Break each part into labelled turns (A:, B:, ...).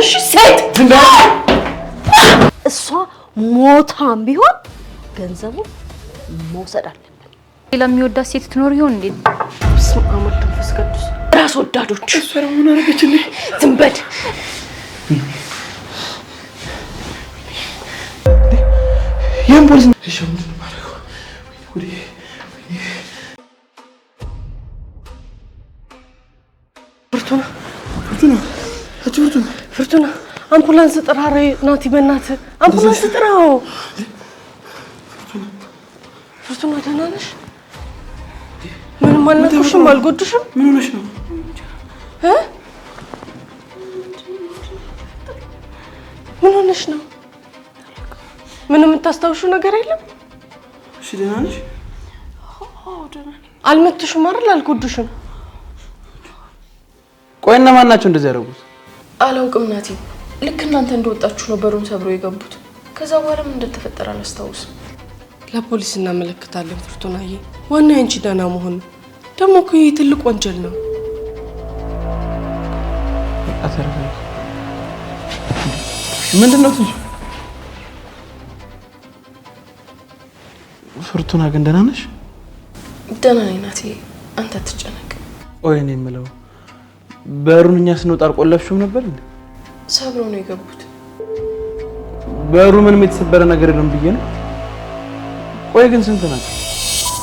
A: እሺ ሴት እሷ ሞታም ቢሆን ገንዘቡ መውሰድ አለብን።
B: ለሚወዳት ሴት ትኖር ይሆን እንዴ?
A: በስመ አብ ወወልድ ወመንፈስ ቅዱስ። ራስ ወዳዶች
C: እሷ ምን አረገችልኝ?
A: ዝም በል
C: የፖሊስ እሺ ምንድን ነው ማረገው? ወዲ
A: ፍርቱና አምቡላንስ ጥራሬ ናቲ በእናት አምቡላንስ ጥራው። ፍርቱና ደህና ነሽ? ምንም አልነኩሽም? አልጎድሽም?
C: ምን ሆነሽ ነው?
A: ምን ሆነሽ ነው? ምንም የምታስታውሽው ነገር የለም?
C: እሺ ደህና ነሽ?
A: አዎ ደህና ነኝ። አልመትሽም አይደል? አልጎድሽም?
C: ቆይ እነማን ናቸው እንደዚህ ያደረጉት?
B: አላውቅም ናቲ። ልክ እናንተ እንደወጣችሁ ነው በሩን ሰብሮ የገቡት። ከዛ በኋላ ምን እንደተፈጠረ አላስታውስም።
A: ለፖሊስ እናመለክታለን ፍርቱናዬ። ዋና አንቺ ደህና መሆን ነው። ደግሞ እኮ ይሄ ትልቅ ወንጀል ነው።
C: አተረፈኝ። ምንድነው ትንሽ? ፍርቱና ግን ደህና ነሽ?
B: ደህና ነኝ ናቲ፣ አንተ አትጨነቅ።
C: ቆይ እኔ የምለው በሩን እኛ ስንወጣ አልቆለፍሽም ነበር እንዴ?
B: ሰብሮ ነው የገቡት።
C: በሩ ምንም የተሰበረ ነገር የለም ብዬ ነው። ቆይ ግን ስንት ናቸው?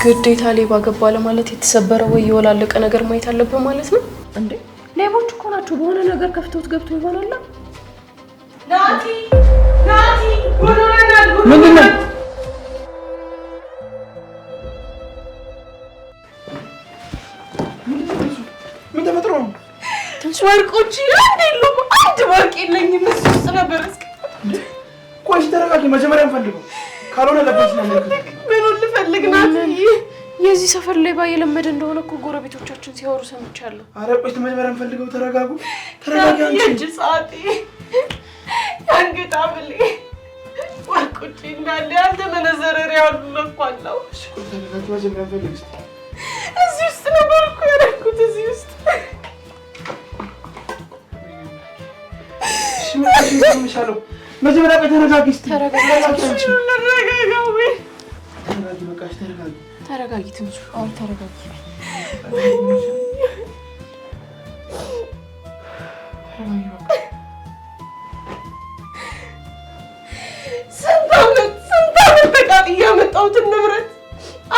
B: ግዴታ ሌባ ገባ ለማለት የተሰበረ ወይ የወላለቀ ነገር ማየት አለበት ማለት ነው እንዴ? ሌቦች እኮ ናቸው። በሆነ ነገር ከፍተውት ገብቶ ይሆናል። ናቲ
C: ምንድነው? ምን ተፈጥሮ ነው?
A: ወርቆች አንዴሉ አንድ ወርቅ የለኝም። እሱ ውስጥ ነበር እስከ
C: ቆይ ተረጋጊ። መጀመሪያ እንፈልገው ካልሆነ ለበስ ነው ማለት
A: ምን ልፈልግ ናት?
B: የዚህ ሰፈር ሌባ የለመደ እንደሆነ እኮ ጎረቤቶቻችን ሲያወሩ ሰምቻለሁ።
C: አረ ቆይ መጀመሪያ እንፈልገው። ተረጋጉ። ተረጋጊ።
A: የእጅ ሰዓቴ አንገት ሐብል ወርቆች እንዳለ አንተ መነዘረር ያሉ ለኳላው።
C: እሺ ቆይ ተረጋጊ። መጀመሪያ እንፈልግ።
A: እዚህ ውስጥ ነበር እኮ ያደረኩት እዚህ ውስጥ።
C: እሺ ምን ይሻለው? መጀመሪያ ተረጋጊ። እስቲ
B: ተረጋጊ። ተረጋጊ ትንሽ። አሁን ተረጋጊ።
A: ስንት ዓመት ተቃጥዬ ያመጣሁትን ንብረት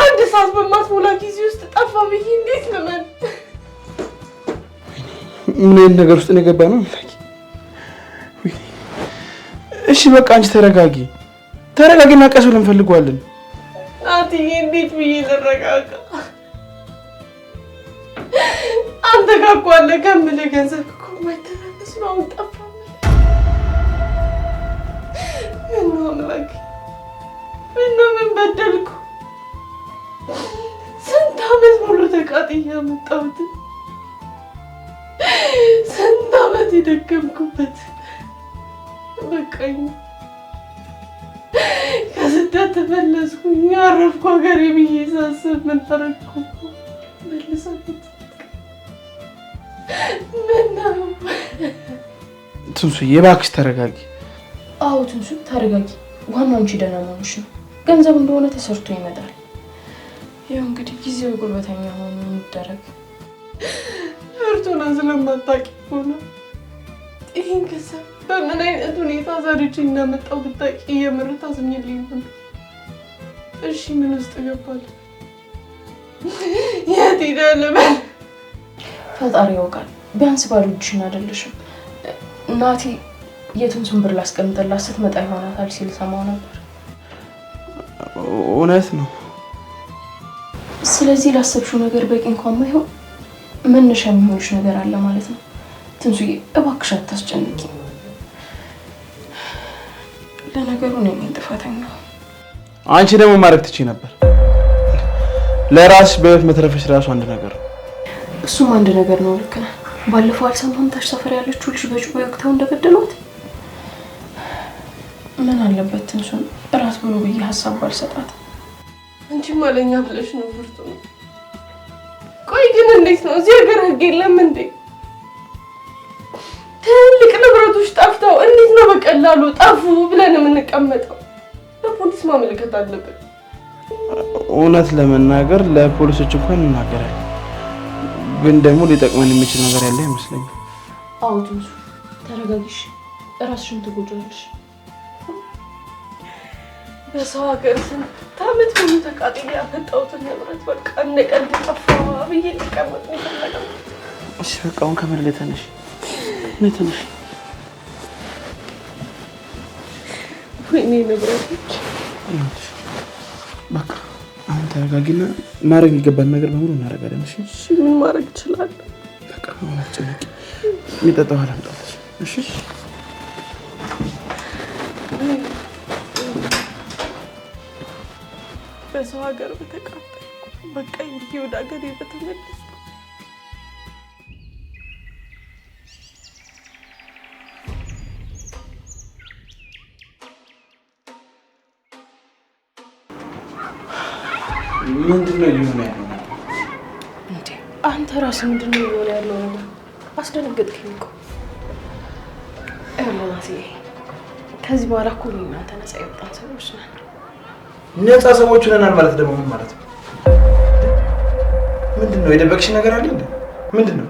A: አንድ ሰዓት በማትሞላ ጊዜ ውስጥ ጠፋ ብዬ እንዴት ልመን?
C: ምን አይነት ነገር ውስጥ ነው የገባነው? እሺ በቃ አንቺ ተረጋጊ። ተረጋጊና ቀስ ብለን እንፈልገዋለን።
A: ናትዬ እንዴት ብዬ ልረጋጋ? አንተ ጋር እኮ አለ ከምልህ ገንዘብ እኮ የማይተናነስ ነው። አሁን ጠፋ። ምነው አምላኬ፣ ምነው ምን በደልኩ? ስንት ዓመት ሙሉ ተቃጥዬ ያመጣሁትን ስንት ዓመት የደከምኩበት በቃኝ። ከስደት ተመለስኩኝ። ያረፍኩ ሀገሬ ብዬ ሳስብ ምን ታረኩ? መልሰት ምነው?
C: ትንሱዬ እባክሽ ተረጋጊ።
B: አዎ ትንሱ ተረጋጊ። ዋናው አንቺ ደህና መሆንሽ ነው። ገንዘብ እንደሆነ ተሰርቶ ይመጣል። ይኸው እንግዲህ ጊዜው ጉልበተኛ ሆኖ ይደረግ።
A: ፍርቱና ስለማታውቂ ሆነ ይሄን ገንዘብ በምን አይነት ሁኔታ ሰርቼ እንዳመጣው ብታውቂ የምር ታዝኝልኝ ነበር። እሺ ምን ውስጥ ገባል? የት ሄደህ ልበል?
B: ፈጣሪ ያውቃል። ቢያንስ ባዶ እጅሽን አይደለሽም። ናቲ የትንሱን ብር ላስቀምጥላት ስትመጣ ይሆናታል ሲል ሰማው ነበር።
C: እውነት ነው።
B: ስለዚህ ላሰብሽው ነገር በቂ እንኳን ባይሆን መነሻ የሚሆንሽ ነገር አለ ማለት ነው። ትንሱዬ እባክሽ አታስጨንቂ። ለነገሩ ነው ምን ጥፋተኛ።
C: አንቺ ደግሞ ማድረግ ትችይ ነበር። ለራስሽ በህይወት መትረፍሽ ራሱ አንድ ነገር ነው።
B: እሱም አንድ ነገር ነው። ልክ ነህ። ባለፈው አልሰማህም? ታች ሰፈር ያለችው ልጅ በጩቤ ወቅተው እንደገደሏት። ምን አለበት ትንሱን እራት ብሎ ብዬ ሀሳብ ባልሰጣት።
A: አንቺም አለኛ ብለሽ ነው ፍርቱና። ቆይ ግን እንዴት ነው እዚህ ሀገር ህግ የለም እንዴ? ትልቅ ንብረቶች ጠፍተው እንዳሉ ጠፉ ብለን የምንቀመጠው? ለፖሊስ ማመልከት አለብን።
C: እውነት ለመናገር ለፖሊሶች እንኳን እናገራለን፣ ግን ደግሞ ሊጠቅመን የሚችል ነገር ያለ አይመስለኝም።
B: አዎ ትንሱ ተረጋጊሽ፣ እራስሽን ትጎጃለሽ።
A: በሰው ሀገር ስንት ዓመት ሙሉ ተቃጥዬ ያፈጣሁትን ንብረት በቃ እንደ ቀልድ ጠፋ ብዬ ሊቀመጥ ነው የፈለገው።
C: እሺ በቃ አሁን ከመሬት ላይ ተነሽ፣ ተነሽ።
A: ወይኔ ንብረቶች።
C: በቃ አሁን ተረጋጊና ማድረግ የሚገባን ነገር በሙሉ እናደርጋለን።
A: እሺ ምን ማድረግ እችላለሁ?
C: በቃ አሁን አትጨነቂ፣ የሚጠጣው አላምጣልሽ። እሺ
A: በሰው ሀገር በተቃጠልኩ በቃ እንዲህ ወደ ሀገሬ በተመለስኩ።
C: ምንድነው እየሆነ ያለው?
B: እንዴ አንተ ራስህ ምንድነው እየሆነ ያለው ነገር? አስደነገጥከኝ እኮ። እርላናሲ ከዚህ በኋላ እኮ እኔ እናንተ ነፃ የወጣን ሰዎች ነን።
C: ነፃ ሰዎች ነን ማለት ደግሞ ምን ማለት ነው? ምንድነው የደበቅሽ ነገር አለ እንዴ? ምንድነው?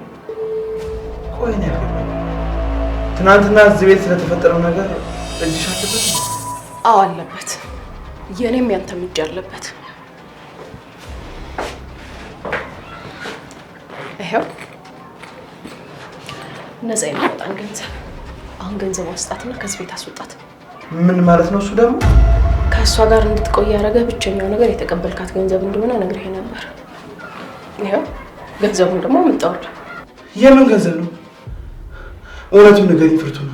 C: ቆይ ነው ያልገባኝ። ትናንትና እዚህ ቤት ስለተፈጠረው ነገር እጅሽ አለበት?
B: አዎ አለበት። የኔም ያንተም እጅ አለበት። ይሄው ነፃ የማውጣን ገንዘብ አሁን ገንዘብ ማስጣትና ከዚህ ቤት አስወጣት።
C: ምን ማለት ነው? እሱ ደግሞ
B: ከእሷ ጋር እንድትቆይ ያደረገ ብቸኛው ነገር የተቀበልካት ገንዘብ እንደሆነ ነግሬህ ነበር። ይሄው ገንዘቡን ደግሞ አመጣሁልህ።
C: የምን ገንዘብ ነው? እውነቱን ንገሪኝ ፍርቱና።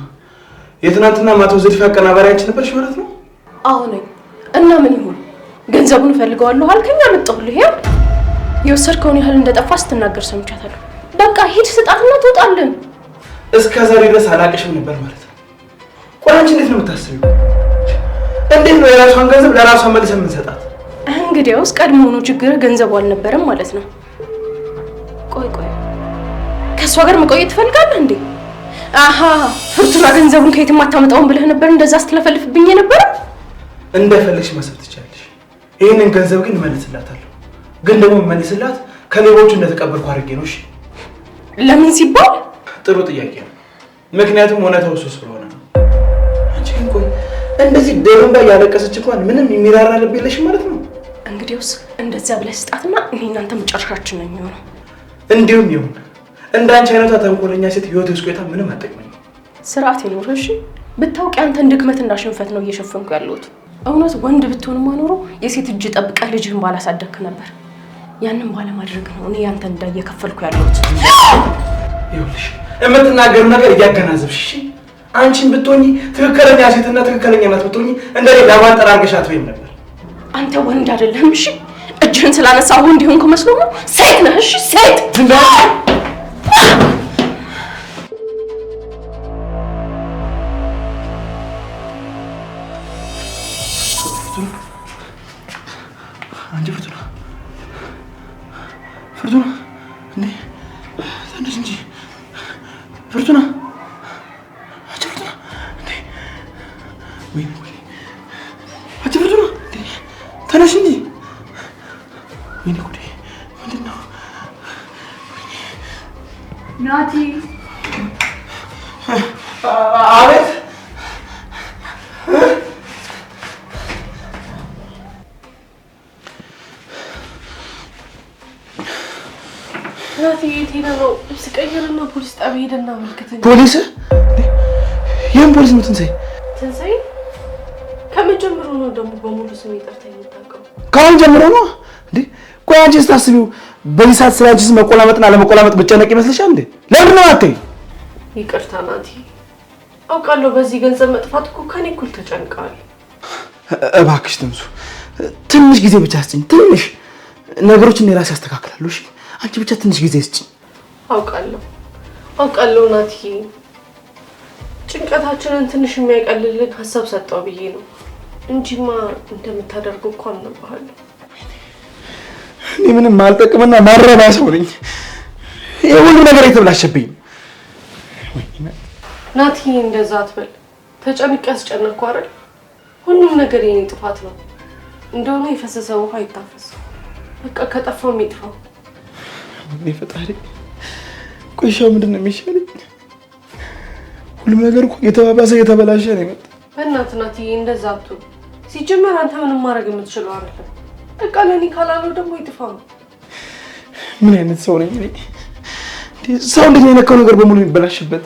C: የትናንትና ማታ ዝድፍ አቀናባሪያችን ነበርሽ ማለት ነው?
B: አዎ ነኝ። እና ምን ይሁን? ገንዘቡን እፈልገዋለሁ አልከኝ፣ አመጣሁልህ። ይሄው የወሰድከውን ያህል እንደጠፋ ስትናገር ሰምቻታለሁ። በቃ ሂድ ስጣትና ትወጣለን።
C: እስከ ዛሬ ድረስ አላቅሽም ነበር ማለት ነው። ቆይ አንቺ እንዴት ነው የምታስቢው? እንዴት ነው የራሷን ገንዘብ ለራሷ መልሰን የምንሰጣት?
B: እንግዲያውስ ቀድሞውኑ ችግር ገንዘቡ አልነበረም ማለት ነው። ቆይ ከእሷ ጋር መቆየት ትፈልጋለህ እንዴ? አሃ ፍርቱና ገንዘቡን ከየትም አታመጣውም ብለህ ነበር እንደዛ ስትለፈልፍብኝ የነበረ።
C: እንደፈለግሽ ማሰብ ትችላለሽ። ይህንን ገንዘብ ግን እመልስላታለሁ። ግን ደግሞ መልስላት ከሌቦቹ እንደተቀበልኩ አድርጌ ነው። እሺ
B: ለምን ሲባል?
C: ጥሩ ጥያቄ ነው። ምክንያቱም እውነታው እሱ ስለሆነ ነው። አንቺ ግን ቆይ እንደዚህ ደምባ ያለቀሰች እንኳን ምንም የሚራራ ልብ የለሽም ማለት ነው።
B: እንግዲያውስ እንደዛ ብለህ ስጣትና እኔ እናንተ መጨረሻችን ነው የሚሆነው።
C: እንዲሁም ይሁን እንዳንቺ አይነቷ ተንኮለኛ ሴት ህይወት ውስጥ ቆይታ ምንም አጠቅመኝ።
B: ስርዓት ይኖርህ እሺ። ብታውቂ አንተን ድክመትና ሽንፈት ነው እየሸፈንኩ ያለሁት። እውነት ወንድ ብትሆንማ ኖሮ የሴት እጅ ጠብቀህ ልጅህን ባላሳደግክ ነበር። ያንን ባለማድረግ ነው እኔ ያንተን ዕዳ እየከፈልኩ ያለሁት።
C: ይኸውልሽ የምትናገሩ ነገር እያገናዘብሽ እሺ። አንቺን ብትሆኚ ትክክለኛ ሴትና ትክክለኛ እናት ብትሆኚ እንደኔ ለማንጠር አድርገሻት ወይም ነበር።
B: አንተ ወንድ አይደለህም እሺ። እጅህን ስላነሳሁ ወንድ ይሆንኩ መስሎ ነው? ሴት ነህ እሺ፣ ሴት።
C: አንቺ ፍርቱና እንዴ ተነሽ እንጂ ፍርቱና፣ አንቺ ፍርቱና እንዴ ወይ አንቺ ፍርቱና እንዴ ተነሽ እንጂ። ወይኔ ጉዴ ምንድን ነው?
A: ናቲ
C: አቤት።
A: ናቲ የት ሄደህ ነው? ልብስ ቀይርና ፖሊስ ጣቢያ ሄደና አመልክተኝ።
C: ፖሊስ? ይሄን ፖሊስ ነው ትንሳኤ?
A: ትንሳኤ ከምን ጀምሮ ነው ደግሞ በሙሉ ስም ይጠርተኝ የምታውቀው?
C: ከአሁን ጀምሮ ነው እንዴ? ቆይ አንቺ ስታስቢው በዚህ ሰዓት ስለ አንቺስ መቆላመጥና ለመቆላመጥ ብጨነቅ ይመስልሻል እንዴ? ለምን ነው አትይ?
A: ይቅርታ ናቲ፣ አውቃለሁ በዚህ ገንዘብ መጥፋት እኮ ከኔ እኩል ተጨንቀዋል።
C: እባክሽ ትንሱ ትንሽ ጊዜ ብቻ ስጭኝ። ትንሽ ነገሮችን እኔ ራሴ አስተካክላለሁ። እሺ አንቺ ብቻ ትንሽ ጊዜ ስጭኝ።
A: አውቃለሁ ናቲ፣ ጭንቀታችንን ትንሽ የሚያቀልልን ሀሳብ ሰጠው ብዬ ነው እንጂማ እንደምታደርገው እኮ አልነበረም።
C: እኔ ምንም ማልጠቅምና ማረባ ሰው ነኝ። ይሄ ሁሉ ነገር የተብላሸብኝ
A: ናቲ፣ እንደዛ አትበል።
B: ተጨንቄ ያስጨነቅኩ አይደል? ሁሉም ነገር የኔ ጥፋት ነው። እንደሆነ የፈሰሰ ውሃ አይታፈስም። በቃ ከጠፋው ይጥፋው።
C: እኔ ፈጣሪ ቆይሻው ምንድነው የሚሻለኝ? ሁሉም ነገር እኮ የተበላሸ ነው የመጣው።
B: በእናትህ ናትዬ እንደዛ አትሁን። ሲጀመር አንተ ምንም ማድረግ የምትችለው አይደለም። በቃ ለኔ ካላለው ደግሞ ይጥፋው።
C: ምን አይነት ሰው ነኝ እኔ? ሰው እንዴት ነው የነካው ነገር በሙሉ የሚበላሽበት?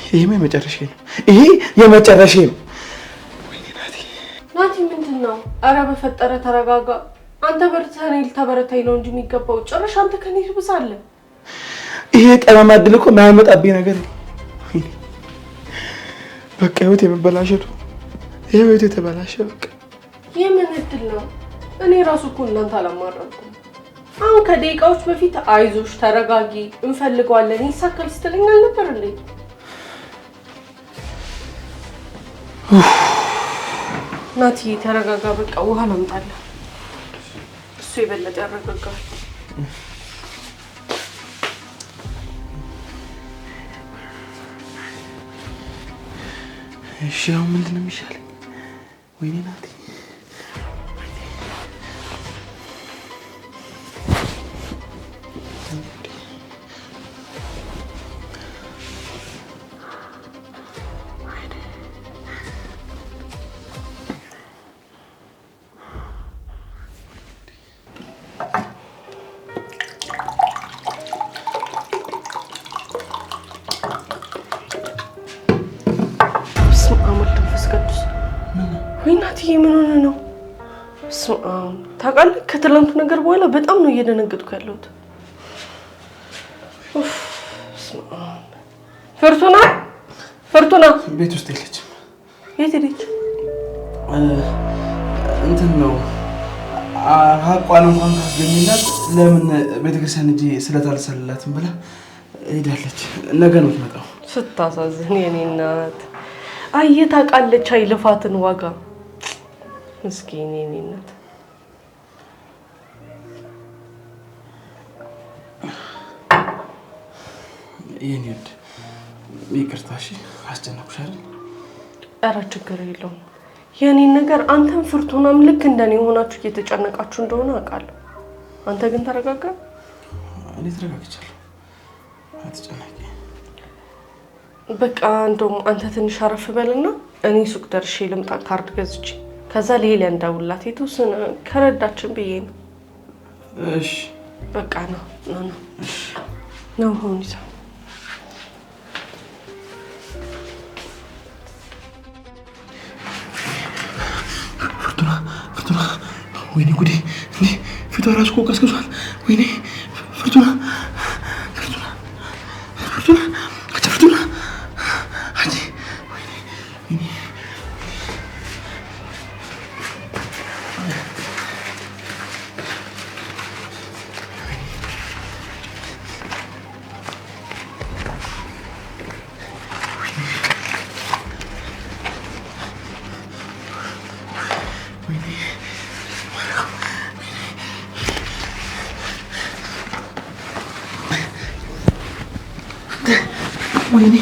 C: ይሄ የመጨረሻዬ ነው። ይሄ የመጨረሻዬ ነው። ወይኔ
B: ናቲ ምንድን ነው? ኧረ በፈጠረ ተረጋጋ። አንተ በርተህ እኔ ልታበረታኝ ነው እንጂ የሚገባው ጭራሽ አንተ ከኔ ትብሳለህ።
C: ይሄ ጠማማ ዕድል እኮ የማያመጣብኝ ነገር ነው። በቃ ህይወት የመበላሸቱ ህይወት የተበላሸ በቃ
B: የምን ዕድል ነው? እኔ ራሱ እኮ እናንተ አላማረኩም። አሁን ከደቂቃዎች በፊት አይዞሽ ተረጋጊ እንፈልገዋለን ይሳካል ስትለኝ አልነበር እንዴ? ናቲ ተረጋጋ። በቃ ውሃ ላምጣልህ። እሱ የበለጠ ያረጋጋል።
C: እሺ አሁን ምንድን ነው የሚሻለኝ? ወይኔ ናቲ
B: ምን ሆነ ነው? ታውቃለህ ከትላንቱ ነገር በኋላ በጣም ነው እየደነገጥኩ ያለሁት። ፍርቱና
C: ቤት ውስጥ የለችም።
B: የት ሄደች?
C: እንትን ነው ሀቋን እንኳን ካስገኝላት ለምን ቤተክርስቲያን እንጂ ስለታልሰላትም ብላ ሄዳለች። ነገ ነው የምትመጣው።
B: ስታሳዝን የኔ እናት። አየህ ታውቃለች አይልፋትን ዋጋ ምስኪን የኔ እናት።
C: የኔ ውድ ይቅርታ እሺ፣ አስጨነቅኩሽ አይደል?
B: ኧረ ችግር የለውም። የኔን ነገር አንተም ፍርቱናም ልክ እንደኔ ሆናችሁ እየተጨነቃችሁ እንደሆነ አውቃለሁ። አንተ ግን ተረጋጋ።
C: እኔ ተረጋግቻለሁ፣ አትጨነቂ።
B: በቃ እንደውም አንተ ትንሽ አረፍ በልና እኔ ሱቅ ደርሼ ልምጣ ካርድ ገዝቼ ከዛ ለሄለ እንደውላት የተወሰነ ከረዳችን ብዬ ነው።
C: እሺ
B: በቃ ነው ነው ሆን ይዛ
C: ፍርቱና ወይኔ ጉዴ! እንዴ ፊቷ ራሱ እኮ ቀስቅሷል። ወይኔ ፍርቱና ወይኔ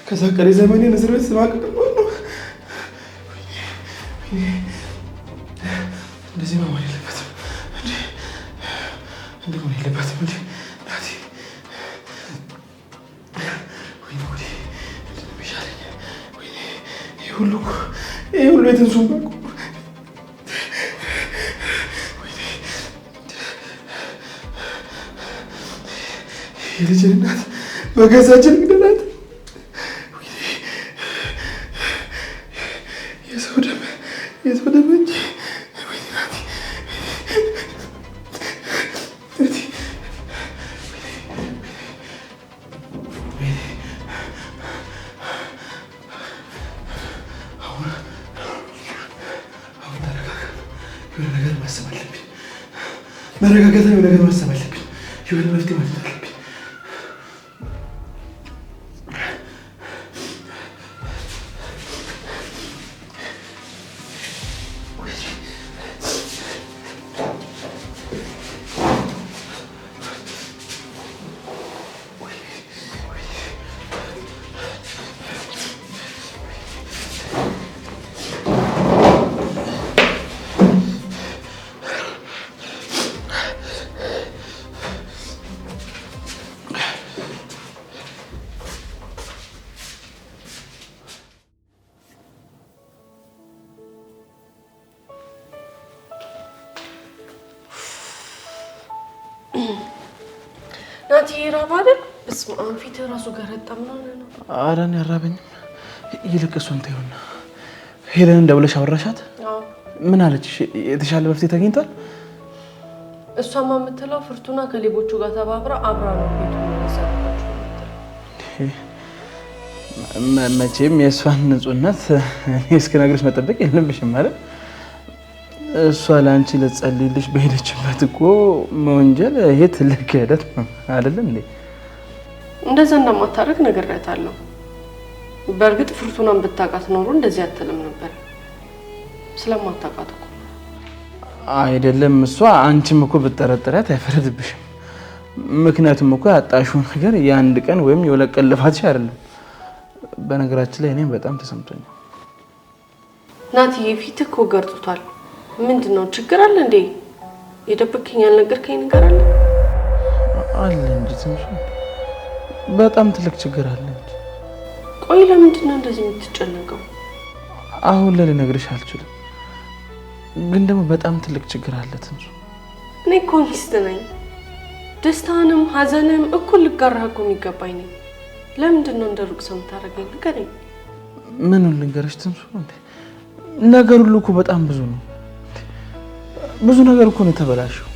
C: ከዛ ቀሪ ዘመኔን እስር ቤት ስማቅቅ ነው። እንደዚህ መሆን የለበትም። እንዲህ መሆን የለበትም። ናቲ ወይኔ ጉዴ! ምንድን ነው የሚሻለኝ? ወይኔ ይሄ ሁሉ የትንሱን በቁ የልጅን እናት በገዛችን ግደላት። የተወደመች መረጋጋት ነው። ነገር ማሰብ አለብኝ። የሆነ መፍትሄ ማለት አለብኝ።
B: ናቲ ራብ አይደል? በስመ አብ ፊትህ እራሱ ገረጣም ነው።
C: ኧረ እኔ አራበኝም። ይልቅ እሱን ተይውና ሄለንን ደውለሽ አወራሻት?
B: አዎ።
C: ምን አለች? የተሻለ መፍትሄ ተገኝቷል?
B: እሷማ የምትለው ፍርቱና ከሌቦቹ ጋር ተባብራ አብራ ነው ቤቱን የሚሰራቸው።
C: መቼም የእሷን ንጹህነት እስክነግርሽ መጠበቅ የለብሽም ማለት እሷ ለአንቺ ልትጸልይልሽ በሄደችበት እኮ መወንጀል ይሄ ትልቅ ክህደት ነው አይደለም እንዴ?
B: እንደዛ እንደማታደርግ ነግሬያታለሁ። በእርግጥ ፍርቱናን ብታውቃት ኖሮ እንደዚህ አትልም ነበር። ስለማታውቃት እኮ
C: አይደለም። እሷ አንቺም እኮ ብትጠረጥሪያት አይፈረድብሽም። ምክንያቱም እኮ ያጣሽው ነገር የአንድ ቀን ወይም የሁለት ቀን ልፋትሽ አይደለም። በነገራችን ላይ እኔም በጣም ተሰምቶኛል።
B: ናቲ ፊትህ እኮ ገርጥቷል። ምንድነው? ችግር አለ እንዴ? የደበከኝ ያልነገርከኝ ነገር አለ?
C: አለ እንጂ ትንሽ በጣም ትልቅ ችግር አለ እንጂ።
B: ቆይ ለምንድን ነው እንደዚህ የምትጨነቀው?
C: አሁን ላይ ልነግርሽ አልችልም፣ ግን ደግሞ በጣም ትልቅ ችግር አለ ትንሽ።
B: እኔ እኮ ሚስት ነኝ። ደስታንም ሀዘንም እኩል ልጋራህ እኮ የሚገባኝ ነኝ። ለምንድን ነው እንደ ሩቅ ሰው የምታደርገኝ? ንገረኝ።
C: ምኑን ልንገርሽ ትንሽ? ነገር ሁሉ እኮ በጣም ብዙ ነው። ብዙ ነገር እኮ ነው የተበላሸው።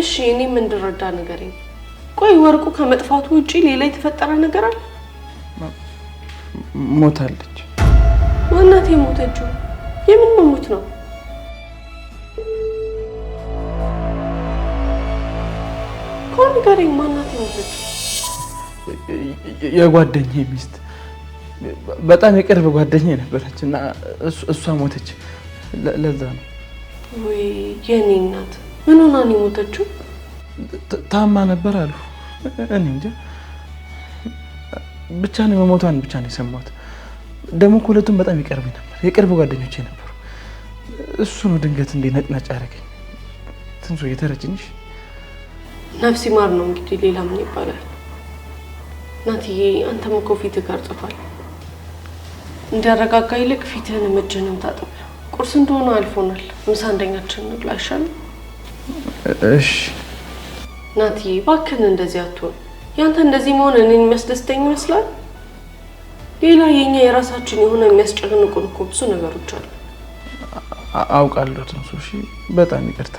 B: እሺ እኔም እንድረዳ ንገረኝ። ቆይ ወርቁ ከመጥፋቱ ውጪ ሌላ የተፈጠረ ነገር አለ?
C: ሞታለች።
B: ማናት የሞተችው? የምን መሞት ነው? ቆይ ንገረኝ፣ ማናት የሞተችው?
C: የጓደኛዬ ሚስት፣ በጣም የቅርብ ጓደኛዬ ነበረች እና እሷ ሞተች። ለዛ ነው።
B: ወይ የኔ እናት፣ ምን ሆና ነው የሞተችው?
C: ታማ ነበር አሉ። እኔ እንጃ ብቻ ነው መሞቷን ብቻ ነው የሰማሁት። ደግሞ ሁለቱም በጣም ይቀርቡኝ ነበር፣ የቅርብ ጓደኞቼ ነበሩ። እሱ ነው ድንገት እንደ ነጭናጭ ያደረገኝ። ትንሱ እየተረጅኝሽ
B: ነፍስ ይማር ነው እንግዲህ፣ ሌላ ምን ይባላል? ናትዬ አንተም እኮ ፊትህ ገርጥቷል። እንዲያረጋጋ ይልቅ ፊትህን እጅህንም ታጠብ። ቁርስ እንደሆነ አልፎናል። ምሳ አንደኛችን እንብላ አይሻልም?
C: እሺ
B: ናትዬ እባክህን እንደዚህ አትሆን። ያንተ እንደዚህ መሆን እኔን የሚያስደስተኝ ይመስላል? ሌላ የኛ የራሳችን የሆነ የሚያስጨንቁን እኮ ብዙ ነገሮች አሉ።
C: አውቃለሁ ትንሱ። እሺ በጣም ይቅርታ።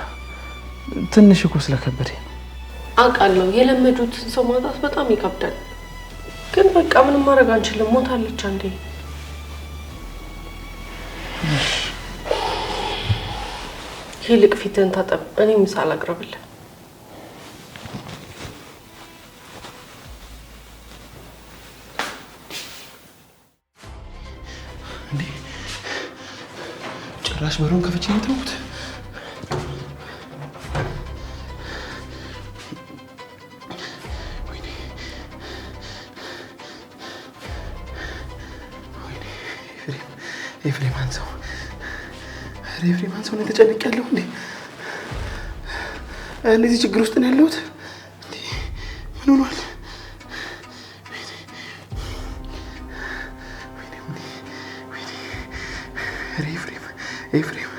C: ትንሽ እኮ ስለከበደኝ ነው።
B: አውቃለሁ። የለመዱትን ሰው ማጣት በጣም ይከብዳል። ግን በቃ ምንም ማድረግ አንችልም። ሞታለች አንዴ። ይልቅ ፊትህን ታጠብ። እኔ ምሳ ላቅርብልህ።
C: ጭራሽ በሩን ከፍቼ ነው የተውኩት። ኤፍሬም አንሰው፣ ኤፍሬም አንሰው ነው ተጨንቄያለሁ። እንዴ እንደዚህ ችግር ውስጥ ነው ያለሁት። ምን ሆኗል? ኤፍሬም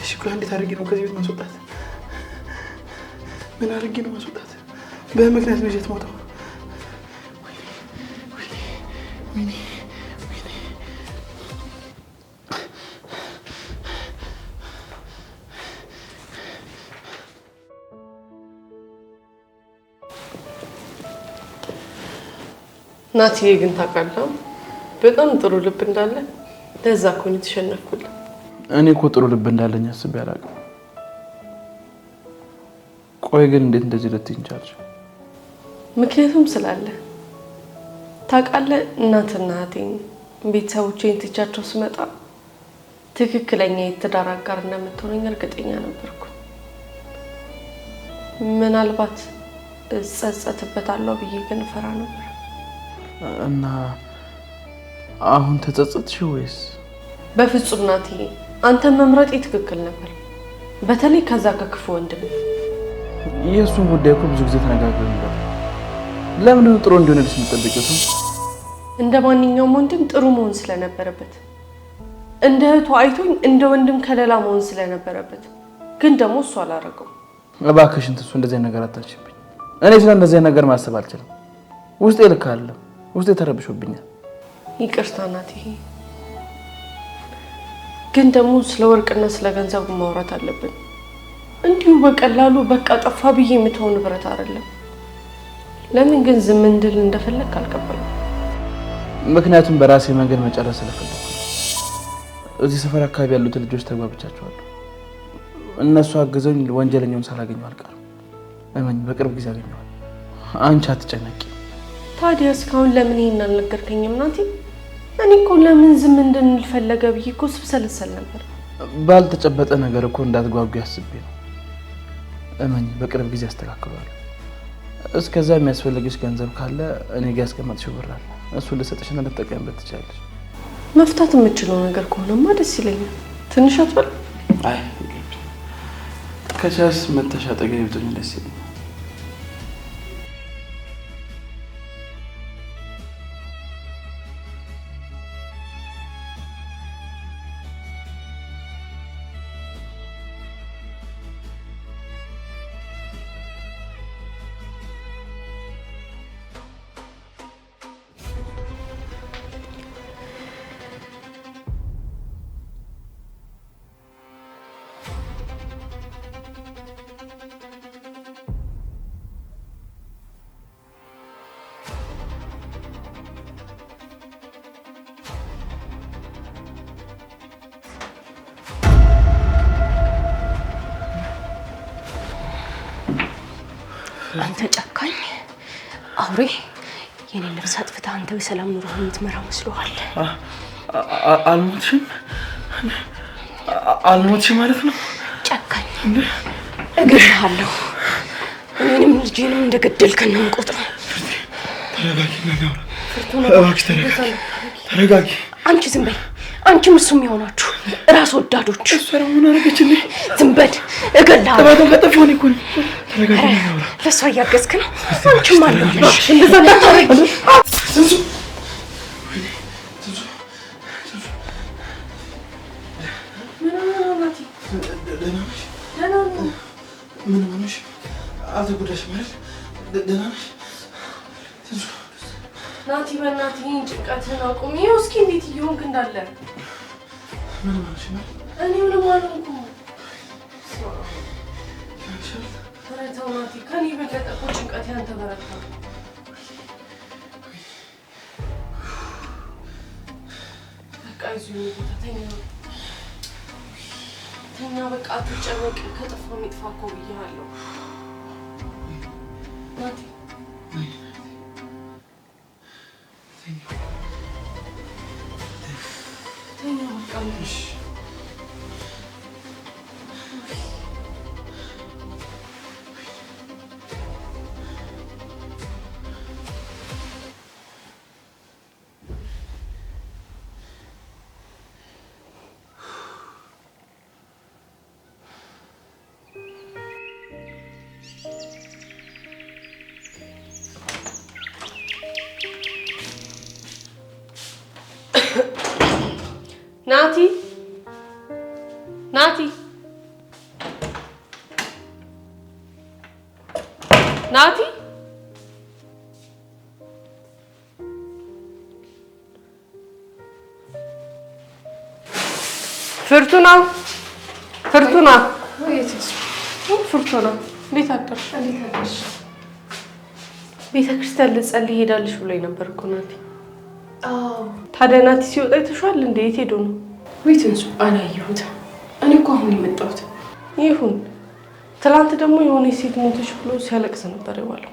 C: እሺ፣ ቆይ እንዴት አድርጌ ነው ከዚህ ቤት ማስወጣት? ምን አድርጌ ነው ማስወጣት? በምክንያት ነው ይዘት ሞተው።
A: ናቲዬ ግን ታውቃለህ በጣም ጥሩ ልብ እንዳለ ለዛ እኮ ነው የተሸነፍኩልህ።
C: እኔ እኮ ጥሩ ልብ እንዳለኝ አስቤ አላውቅም። ቆይ ግን እንዴት እንደዚህ ልትይኝ ቻልሽ?
A: ምክንያቱም ስላለ ታውቃለህ፣ እናትና እህቴን ቤተሰቦቼን ትቻቸው ስመጣ ትክክለኛ የትዳር አጋር እንደምትሆነኝ እርግጠኛ ነበርኩ። ምናልባት እጸጸትበታለሁ ብዬ ግን ፈራ ነበር።
C: እና አሁን ተጸጸትሽ ወይስ?
A: በፍጹም ናትዬ፣ አንተ መምረጤ ትክክል ነበር። በተለይ ከዛ ከክፉ ወንድም
C: የእሱን ጉዳይ እኮ ብዙ ጊዜ ተነጋግረን ነበር። ለምንድን ነው ጥሩ እንዲሆንልሽ የምትጠብቂው?
A: እንደ ማንኛውም ወንድም ጥሩ መሆን ስለነበረበት፣ እንደ እህቱ አይቶኝ እንደ ወንድም ከለላ መሆን ስለነበረበት፣ ግን ደግሞ እሱ አላረገው።
C: እባክሽን ትሱ እንደዚህ ነገር አታችብኝ። እኔ ስለ እንደዚህ ነገር ማሰብ አልችልም። ውስጤ ልክ አለ፣ ውስጤ ተረብሾብኛል።
A: ይቅርታ ናትዬ፣ ግን ደግሞ ስለ ወርቅና ስለ ገንዘቡ ማውራት አለብን። እንዲሁ በቀላሉ በቃ ጠፋ ብዬ የምትሆን ንብረት አይደለም። ለምን ግን ዝም እንድል እንደፈለክ አልቀበልም።
C: ምክንያቱም በራሴ መንገድ መጨረስ ስለፈለኩ። እዚህ ሰፈር አካባቢ ያሉትን ልጆች ተግባብቻቸዋለሁ። እነሱ አግዘውኝ ወንጀለኛውን ሳላገኘው አልቀርም። እመኝ፣ በቅርብ ጊዜ አገኘዋለሁ። አንቺ አትጨነቂ።
A: ታዲያ እስካሁን ለምን ይሄን አልነገርከኝም ናቲ? እኔ እኮ ለምን ዝም እንድንል ፈለገ ብዬ እኮ ስብሰለሰል ነበር።
C: ባልተጨበጠ ነገር እኮ እንዳትጓጉ ያስቤ ነው። እመኝ፣ በቅርብ ጊዜ አስተካክለዋለሁ። እስከዛ የሚያስፈልግሽ ገንዘብ ካለ እኔ ጋር ያስቀመጥሽው ብር አለ። እሱን ልሰጥሽና ልትጠቀምበት ትችላለሽ።
A: መፍታት የምችለው ነገር ከሆነማ ደስ ይለኛል። ትንሽ አትበል?
C: አይ ከቻስ መተሻ አጠገቤ ብትሆኚ ደስ ይለኛል።
B: አንተ ጨካኝ አውሬ! የኔን ነፍስ አጥፍተህ አንተ በሰላም ኑሮ የምትመራ መስሎሃል?
C: አልሞትሽም ማለት ነው?
B: ጨካኝ! እገድልሃለሁ። እኔንም ልጄንም እንደገደልከን ነው የምቆጥረው።
C: ተረጋጊ።
B: አንቺ ዝም በይ። አንቺም እሱም የሆናችሁ ራስ ወዳዶች።
C: እሷ ምን አደረገችልኝ?
B: ዝም በል፣ እገድልሃለሁ።
C: ተባተፈኝ እኮ ነው። ተረጋጊ።
B: ለእሷ እያገዝክ ነው። አንቺም አለሽ። እንደዛ እንዳታረጊ።
C: ምን ሆነሽ? አልተጎዳሽም አይደል? ደህና ነሽ?
A: ናቲ በእናትህ ይህን ጭንቀትህን አቁም። ይኸው እስኪ እንዴት እየሆንክ እንዳለ።
C: ምን ሆነሽ ነው?
A: እኔ ምንም አልሆንኩም። ኧረ ተው ናቲ፣ ከእኔ የበለጠ እኮ ጭንቀት ያንተ በረታ። በቃ ይዞኝ ቦታ ተኛ ተኛ። በቃ አትጨነቅ። ከጠፋ የሚጥፋ እኮ ብዬሃለሁ ናቲ። ተኛ በቃ ነሽ። ናቲ ናቲ ናቲ ፍርቱና ፍርቱና ፍርቱና እንዴት አደርሽ? ቤተክርስቲያን ልጸልይ ሄዳለሽ ብሎኝ ነበር እኮ ናቲ። ታዲያ ናቲ ሲወጣ ይተሻል እንዴ? የት ሄዶ ነው?
B: ቤት እንሱ አላየሁትም። እኔ እኮ አሁን የመጣሁት።
A: ይሁን። ትላንት ደግሞ የሆነ ሴት ሞተች ብሎ ሲያለቅስ ነበር የዋለው።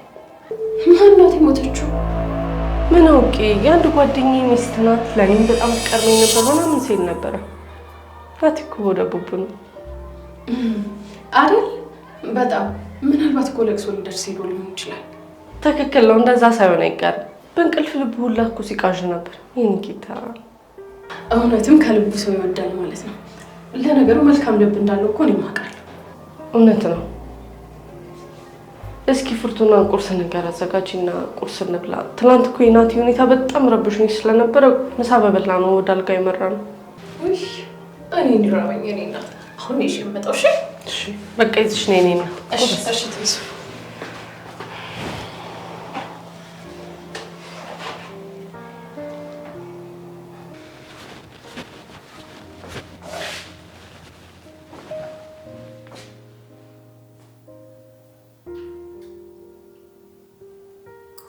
B: ማን ናት የሞተችው?
A: ምን አውቄ፣ የአንድ ጓደኛዬ ሚስት ናት። ለእኔም በጣም ትቀርበኝ ነበር ምናምን ሲል ነበረ። ናቲ እኮ ወደ ቡቡ ነው
B: አይደል? በጣም ምናልባት እኮ ለቅሶ ሊደርስ ሄዶ ሊሆን ይችላል።
A: ትክክል ነው። እንደዛ ሳይሆን አይቀርም። በእንቅልፍ ልቡ ሁላ እኮ ሲቃዥ ነበር። ይህን ጌታ
B: እውነትም ከልቡ ሰው ይወዳል ማለት ነው። ለነገሩ መልካም ልብ እንዳለው እኮ እኔም አውቃለሁ።
A: እውነት ነው። እስኪ ፍርቱና ቁርስ ነገር አዘጋጂና ቁርስ እንብላ። ትናንት እኮ የናቲ ሁኔታ በጣም ረብሾኝ ስለነበረ ምሳ በበላ ነው ወደ አልጋ የመራነው።
B: ውይ እኔ እንዲራበኝ እኔ እናት አሁን እሺ የምመጣው። እሺ
A: በቃ ይዝሽ ነይ እኔ እናት።
B: እሺ ትይዙ።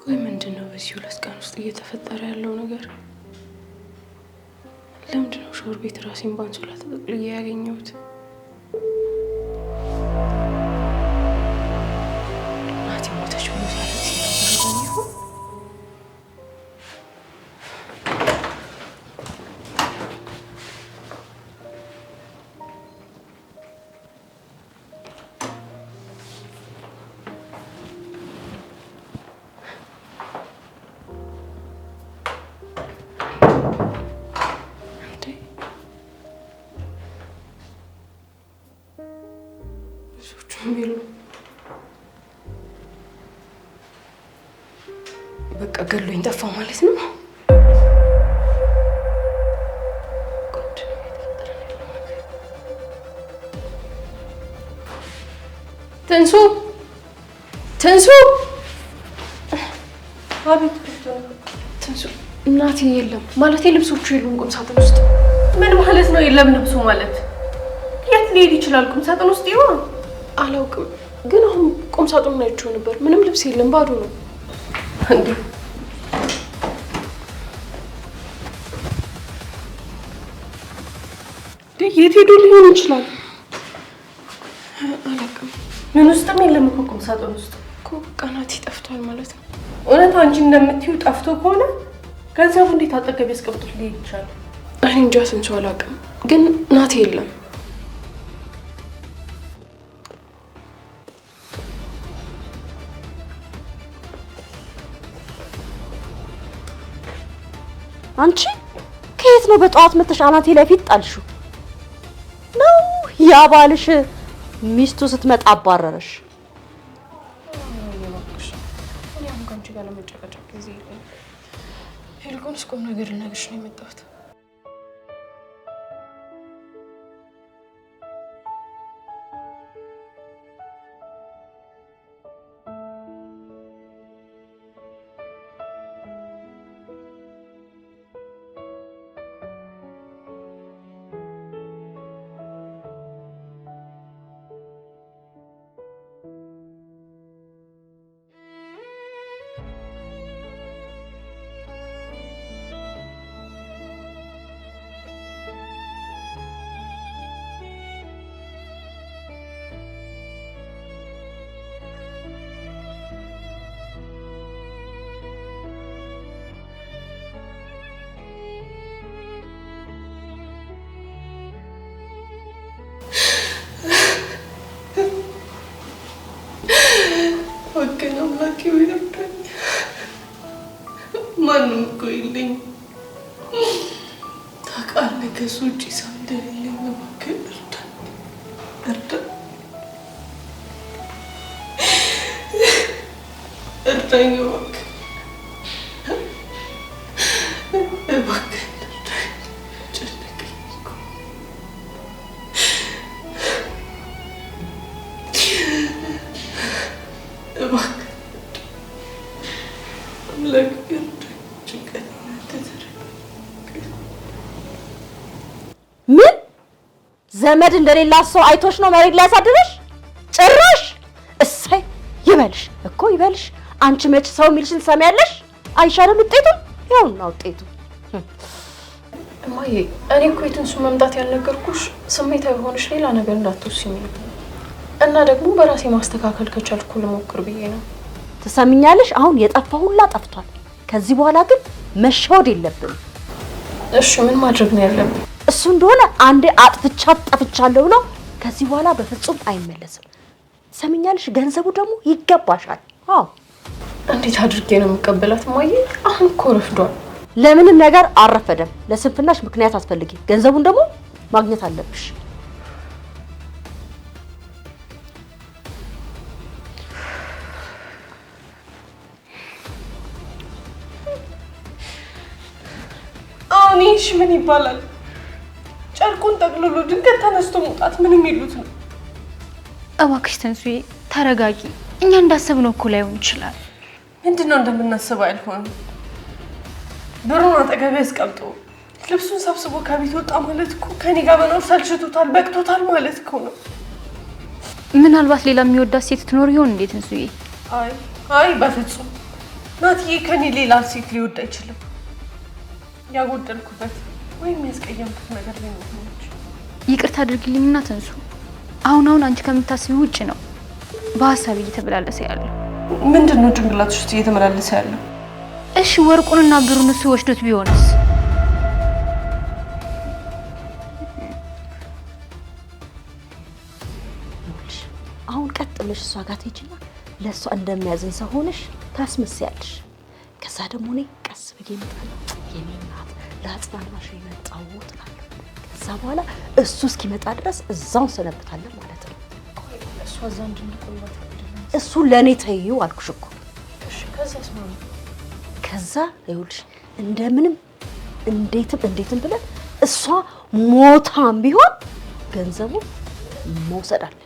A: ወይ ምንድነው በዚህ 2 ቀን ውስጥ እየተፈጠረ ያለው ነገር? ለምንድነው ሻወር ቤት ራሴን ባንሶላ ተጠቅልዬ ያገኘሁት? ናቲ ሞተች ብሎ ሲያለቅስ ነበር ይሁን። በቃ ገሎኝ ጠፋ ማለት ነው። ትንሱ አቤት። ትንሱ እናቴ የለም ማለት ልብሶቹ የሉም ቁም ሳጥን ውስጥ። ምን ማለት ነው የለም ልብሱ ማለት? የት ሊሄድ ይችላል? ቁም ሳጥን ውስጥ ይሆን? አላውቅም፣ ግን አሁን ቁም ሳጥኑን አይቼው ነበር። ምንም ልብስ የለም፣ ባዶ ነው። እንዴ የት ሄዶ ሊሆን ይችላል? አላውቅም። ምን ውስጥም የለም እኮ ቁም ሳጥን ውስጥ እኮ። በቃ ናቲ ጠፍቷል ማለት ነው። እውነት አንቺ እንደምትይው ጠፍቶ ከሆነ ገንዘቡ እንዴት አጠገብ ያስቀምጡት ሊሄድ ይችላል? እኔ እንጃ ስንቱ አላውቅም፣ ግን ናቲ የለም።
D: አንቺ ከየት ነው በጠዋት መተሽ አናቴ ላይ ፊት ጣልሽው? ነው ያ ባልሽ ሚስቱ ስትመጣ አባረረሽ?
A: እኔም ከአንቺ ጋር ለመጨቃጨቅ ጊዜ የለኝም። ይልቁንስ ቁም ነገር ልነግርሽ ነው የመጣሁት። ወገን አምላኬ ይርዳኝ። ማንም እኮ የለኝ። ታውቃለህ፣ ከእሱ ውጪ ሰው እንደሌለኝ። እባክህ እርዳኝ፣ እርዳኝ እባክህ፣ እባክህ እርዳኝ። ጨነቀኝ እኮ። እባክህ አምላክ እርዳኝ።
D: ምን ዘመድ እንደሌላ ሰው አይቶሽ ነው መሬት ላይ ያሳድረሽ? ጭራሽ እሰይ ይበልሽ እኮ ይበልሽ። አንቺ መች ሰው የሚልሽን ሰሚያለሽ? አይሻልም ውጤቱ? ይኸውና ውጤቱ።
B: እማዬ እኔ እኮ የትንሱ መምጣት ያልነገርኩሽ ስሜታዊ ሆነሽ ሌላ ነገር እንዳትወስኝ ነው። እና ደግሞ በራሴ ማስተካከል ከቻልኩ ልሞክር ብዬ ነው።
D: ትሰሚኛለሽ? አሁን የጠፋ ሁላ ጠፍቷል። ከዚህ በኋላ ግን መሸወድ የለብንም።
B: እሺ ምን ማድረግ ነው ያለብን?
D: እሱ እንደሆነ አንዴ ጠፍቻለሁ ብሎ ከዚህ በኋላ በፍጹም አይመለስም። ትሰሚኛለሽ? ገንዘቡ ደግሞ ይገባሻል። አዎ
B: እንዴት አድርጌ ነው የምቀበላት እማዬ? አሁን እኮ ረፍዷል።
D: ለምንም ነገር አረፈደም። ለስንፍናሽ ምክንያት አትፈልጊ። ገንዘቡን ደግሞ ማግኘት አለብሽ።
A: አሁን ይሽ ምን ይባላል? ጨርቁን ጠቅልሎ ድንገት ተነስቶ መውጣት ምን የሚሉት ነው?
E: እባክሽ ተንሱዬ ተረጋጊ። እኛ እንዳሰብነው እኮ ላይሆን ይችላል።
A: ምንድነው እንደምናስበው አይሆንም። ብሩን አጠገቤ አስቀምጦ ልብሱን ሰብስቦ ከቤት ወጣ ማለት እኮ ከኔ ጋር መኖር ሰልችቶታል፣ በቅቶታል ማለት እኮ ነው።
E: ምናልባት ሌላ የሚወዳት ሴት ትኖር ይሆን እንዴ ተንሱዬ?
A: አይ በፍጹም ናትዬ ከኔ ሌላ ሴት ሊወድ አይችልም። ያጎደልኩበት ወይም ያስቀየምኩት ነገር ሊኖር ነው።
E: ይቅርታ አድርግልኝና ተንሱ፣ አሁን አንቺ ከምታስቢው ውጭ ነው በሀሳብ እየተመላለሰ ያለው።
A: ምንድነው ጭንቅላትሽ ውስጥ እየተመላለሰ ያለው?
E: እሺ ወርቁንና ብሩን እሱ ወስዶት ቢሆንስ?
D: አሁን ቀጥ ብለሽ እሷ ጋር ትሄጂና ለእሷ እንደሚያዝን ሰው ሆነሽ ታስመስያለሽ። ከዛ ደግሞ እኔ ቀስ ብዬ እመጣለሁ። የኔ እናት ለአጽናናሽ የመጣው እላለሁ። ከዛ በኋላ እሱ እስኪመጣ ድረስ እዛው ሰነብታለን ማለት ነው።
B: እሷ እዛ እንድንቆይባት
D: እሱ ለእኔ ተይው አልኩሽ እኮ።
B: እሺ ከዛስ ነው?
D: ከዛ ይኸውልሽ እንደምንም እንዴትም ብለን እሷ ሞታም ቢሆን ገንዘቡ መውሰድ አለ።